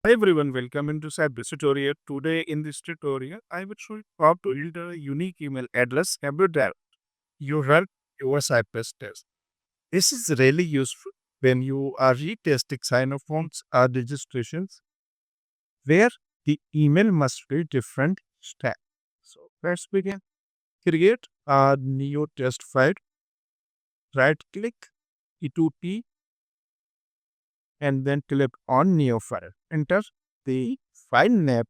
Hi everyone, welcome into Cypress tutorial. Today in this tutorial, I will show you how to build a unique email address every time you run your Cypress test. This is really useful when you are retesting sign-up forms or registrations where the email must be different step. So let's begin. Create a new test file, right click E2T and then click on new file. Enter the file name,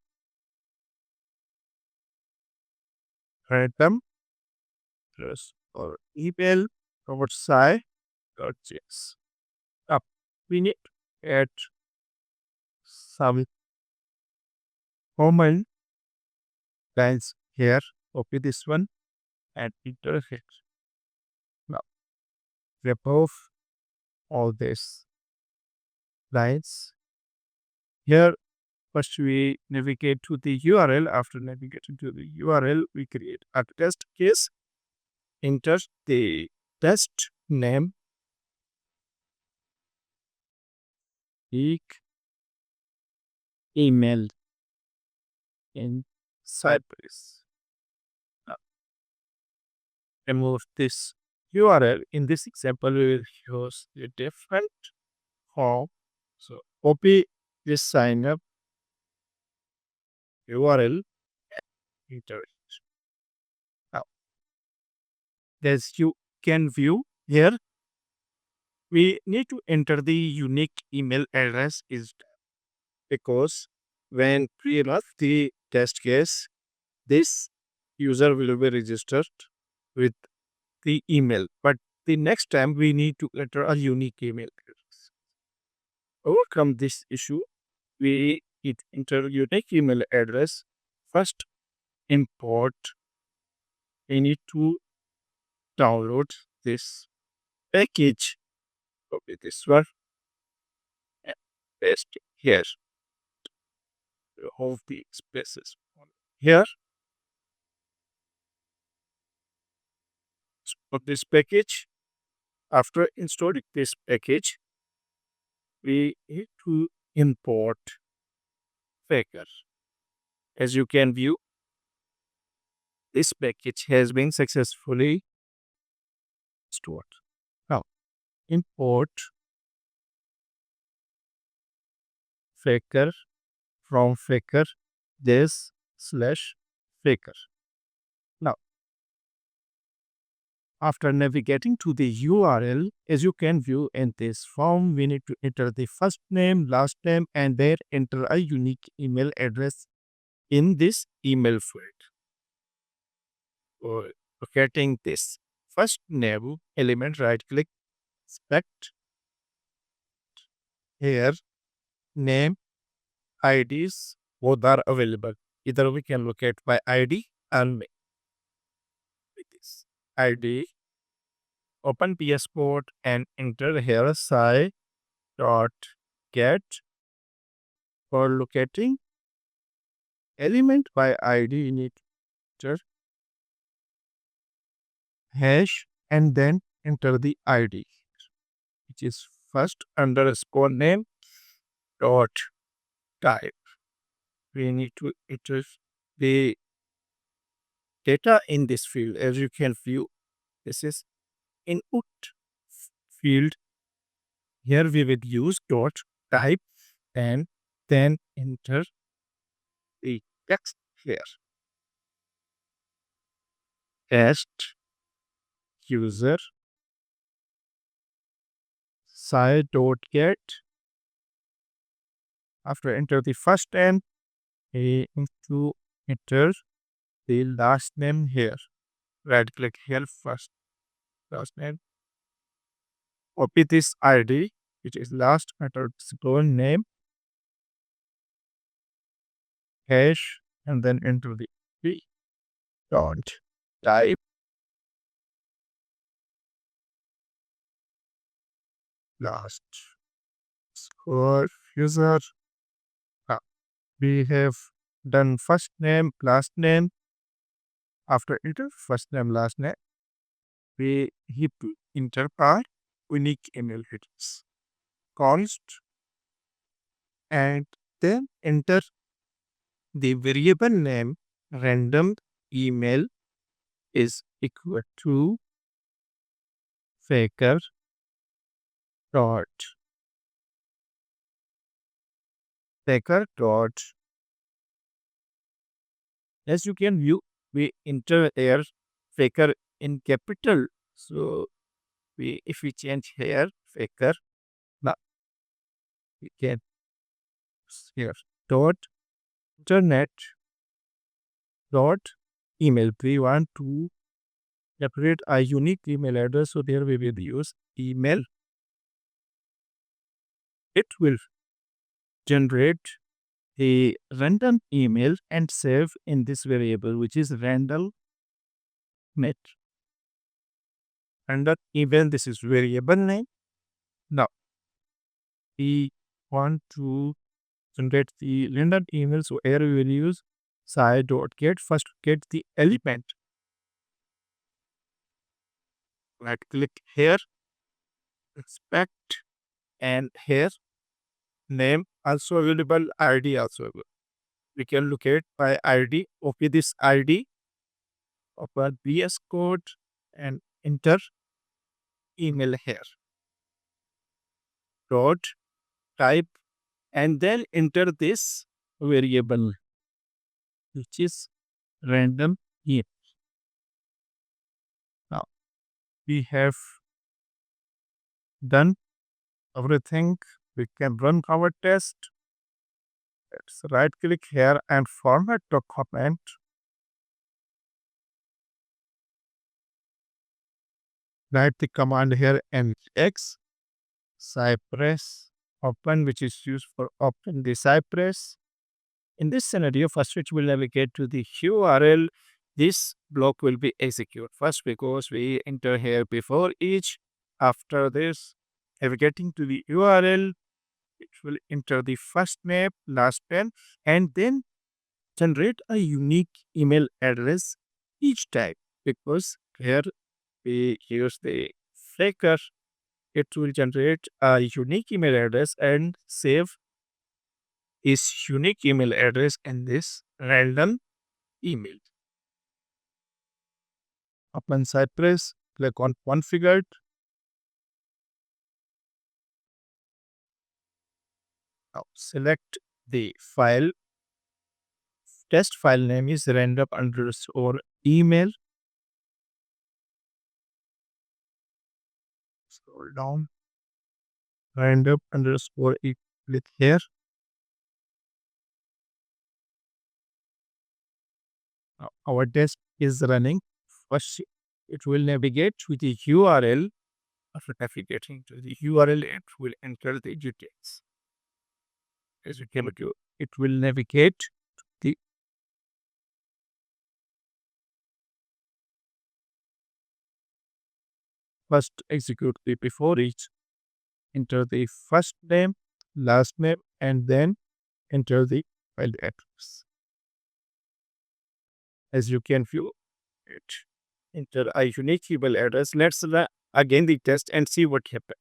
random plus or email forward side .js. Up. We need to add some common lines here. Copy this one and enter it. Now remove all these lines. Here first we navigate to the URL. After navigating to the URL, we create a test case. Enter the test name, email in Cypress. Now, remove this URL. In this example, we will use a different form. So copy this sign up URL, enter it. Now, as you can view here, we need to enter the unique email address is because when we run the test case, this user will be registered with the email. But the next time we need to enter a unique email address. Overcome this issue, we enter unique email address. First, import. We need to download this package. Copy this one and paste it here. Remove the spaces here. Of this package. After installing this package, we need to import Faker. As you can view, this package has been successfully stored. Now, import Faker from Faker this slash Faker. Now, after navigating to the URL, as you can view in this form, we need to enter the first name, last name, and then enter a unique email address in this email field. For locating this first name element, right click, select here, name, IDs, both are available. Either we can locate by ID and make this ID, open PS Code and enter here sci dot get for locating element by ID in it, enter hash and then enter the ID, which is first underscore name dot type. We need to enter the data in this field. As you can view, this is input field. Here we will use dot type and then enter the text here. Test user sci.get. After enter the first name, we need to enter the last name here. Right click here first last name. Copy this ID, which is last underscore name, hash, and then enter the p dot type last score user. Ah, we have done first name, last name. After enter first name, last name, we hit enter our unique email address. Const and Then enter the variable name random email is equal to faker dot faker dot. As you can view, we enter here faker in capital. So we if we change here faker, now we can here dot internet dot email. We want to separate a unique email address, so there we will use email. It will generate a random email and save in this variable, which is random net. Random email, this is variable name. Now we want to generate the random email, so here we will use sci.get. First get the element. Right click here, inspect, and here name also available, ID also available. We can locate by ID. Copy this ID, open VS Code, and enter email here. Dot type and then enter this variable, which is random email. Now we have done everything. We can run our test. Let's right click here and format document. Write the command here nx Cypress open, which is used for open the Cypress. In this scenario, first it will navigate to the URL. This block will be executed first because we enter here before each. After this, navigating to the URL, it will enter the first name, last name, and then generate a unique email address each time, because here we use the flaker. It will generate a unique email address and save is unique email address in this random email. Open Cypress, click on configured. Now select the file. Test file name is random underscore email. Scroll down. Random underscore click here. Now our test is running. First, it will navigate to the URL. After navigating to the URL, it will enter the details. As you can do, it will navigate to the first execute the before each. Enter the first name, last name, and then enter the file address. As you can view it, enter a unique email address. Let's run again the test and see what happened.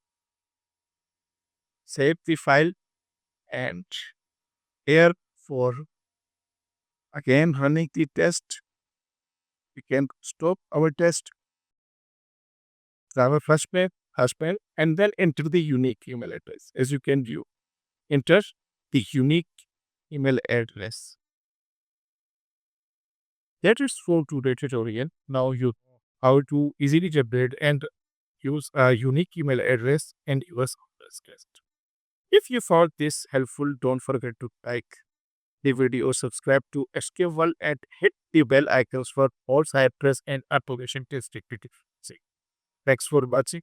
Save the file and here for again running the test, we can stop our test. Our first name, husband, and then enter the unique email address. As you can view, enter the unique email address. That is for today's tutorial. Now you know how to easily generate and use a unique email address and use this test. If you found this helpful, don't forget to like the video, subscribe to Escape World, and hit the bell icons for all Cypress and application testing. Thanks for watching.